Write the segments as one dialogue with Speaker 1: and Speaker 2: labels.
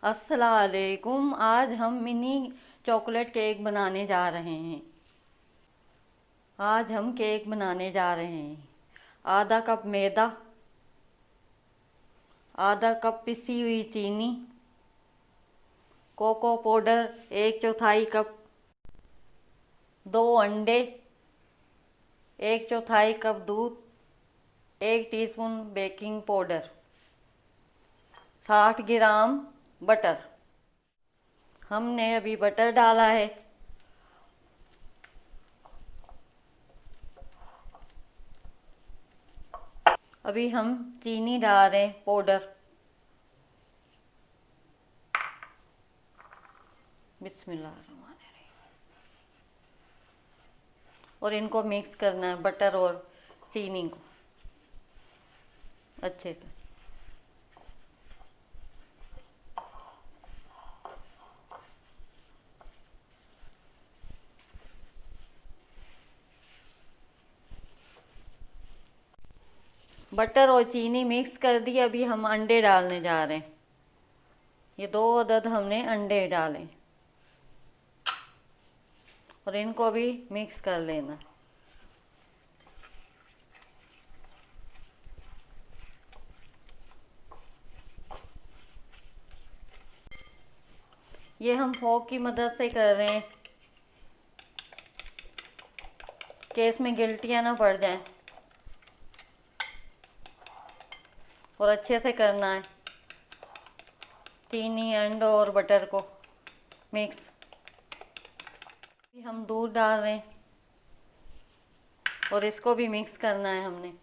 Speaker 1: अस्सलाम वालेकुम। आज हम मिनी चॉकलेट केक बनाने जा रहे हैं। आधा कप मैदा, आधा कप पिसी हुई चीनी, कोको पाउडर 1/4 कप, 2 अंडे, 1/4 कप दूध, 1 टीस्पून बेकिंग पाउडर, 60 ग्राम बटर। हमने अभी बटर डाला है। अभी हम चीनी डाल रहे हैं पाउडर। बिस्मिल्लाहिर्रहमानिर्रहीम। और इनको मिक्स करना है, बटर और चीनी को अच्छे से। बटर और चीनी मिक्स कर दी। अभी हम अंडे डालने जा रहे हैं। ये 2 अदद हमने अंडे डाले और इनको भी मिक्स कर लेना। ये हम फोक की मदद से कर रहे हैं कि इसमें गिल्टियाँ ना पड़ जाएं। और अच्छे से करना है चीनी, अंडे और बटर को मिक्स। हम दूध डाल रहे हैं और इसको भी मिक्स करना है हमने।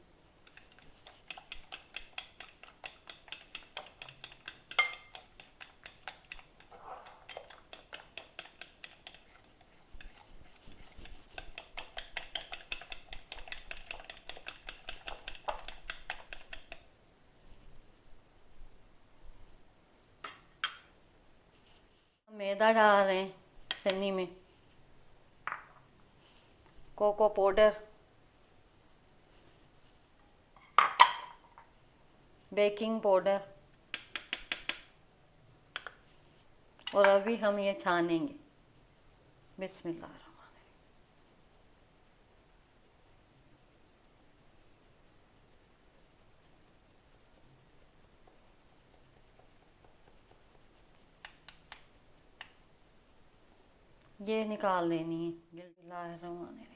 Speaker 1: मैदा डाल रहे हैं छन्नी में, कोको पाउडर, बेकिंग पाउडर, और अभी हम ये छानेंगे। बिस्मिल्लाह। ये निकाल लेनी है। बिस्मिल्लाहिर्रहमानिर्रहीम।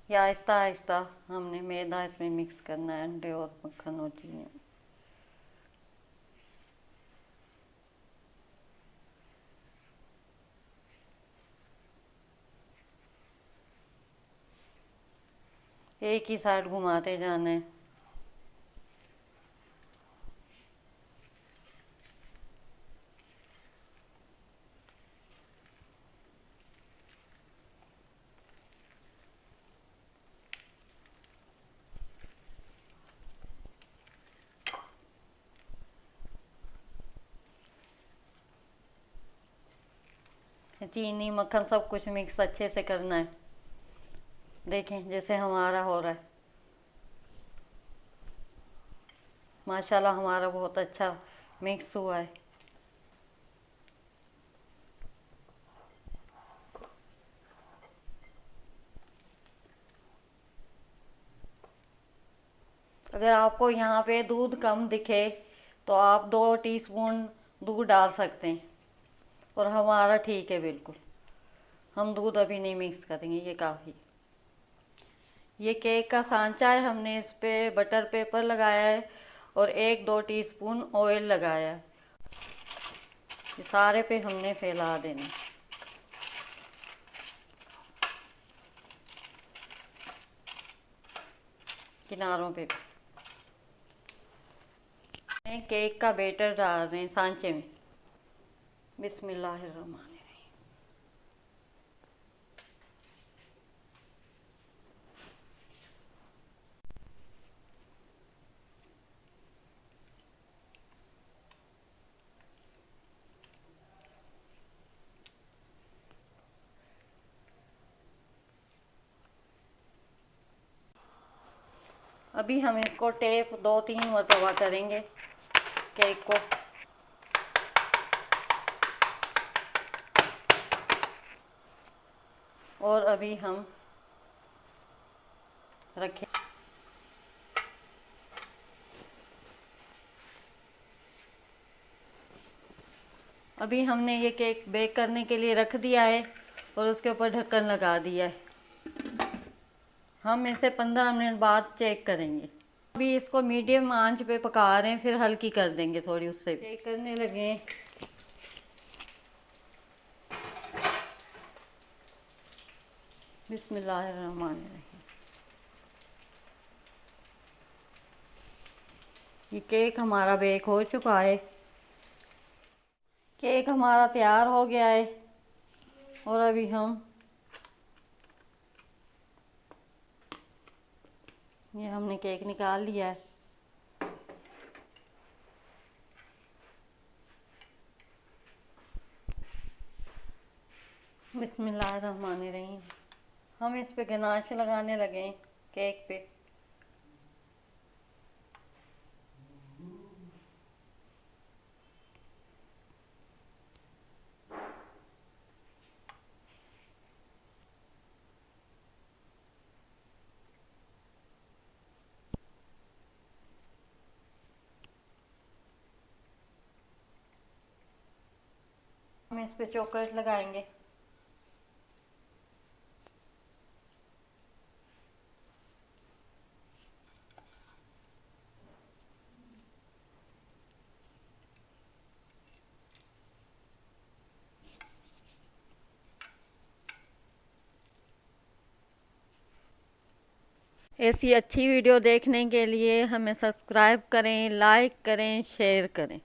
Speaker 1: या आहिस्ता आहिस्ता हमने मैदा इसमें मिक्स करना है, अंडे और मक्खन और चीनी। एक ही साइड घुमाते जाना है। चीनी, मक्खन सब कुछ मिक्स अच्छे से करना है। देखें जैसे हमारा हो रहा है। माशाल्लाह हमारा बहुत अच्छा मिक्स हुआ है। अगर आपको यहाँ पे दूध कम दिखे तो आप 2 टीस्पून दूध डाल सकते हैं। और हमारा ठीक है बिल्कुल। हम दूध अभी नहीं मिक्स करेंगे, ये काफ़ी। ये केक का सांचा है, हमने इस पे बटर पेपर लगाया है और 1-2 टीस्पून ऑयल लगाया है। ये सारे पे हमने फैला देना, किनारों पे। मैं केक का बैटर डाल रहे हैं सांचे में। बिस्मिल्लाहिर्रहमानिर्रहीम। अभी हम इसको टेप 2-3 मरतबा करेंगे केक को। और अभी हम रखें। अभी हमने ये केक बेक करने के लिए रख दिया है और उसके ऊपर ढक्कन लगा दिया है। हम इसे 15 मिनट बाद चेक करेंगे। अभी इसको मीडियम आंच पे पका रहे हैं, फिर हल्की कर देंगे थोड़ी, उससे चेक करने लगे। बिस्मिल्लाहिर्रहमानिर्रहीम। ये केक हमारा बेक हो चुका है। केक हमारा तैयार हो गया है और अभी हमने केक निकाल लिया है। बिस्मिल्लाहिर्रहमानिर्रहीम। हम इस पे गनाश लगाने लगे हैं केक पे। हम इस पे चॉकलेट लगाएंगे। ऐसी अच्छी वीडियो देखने के लिए हमें सब्सक्राइब करें, लाइक करें, शेयर करें।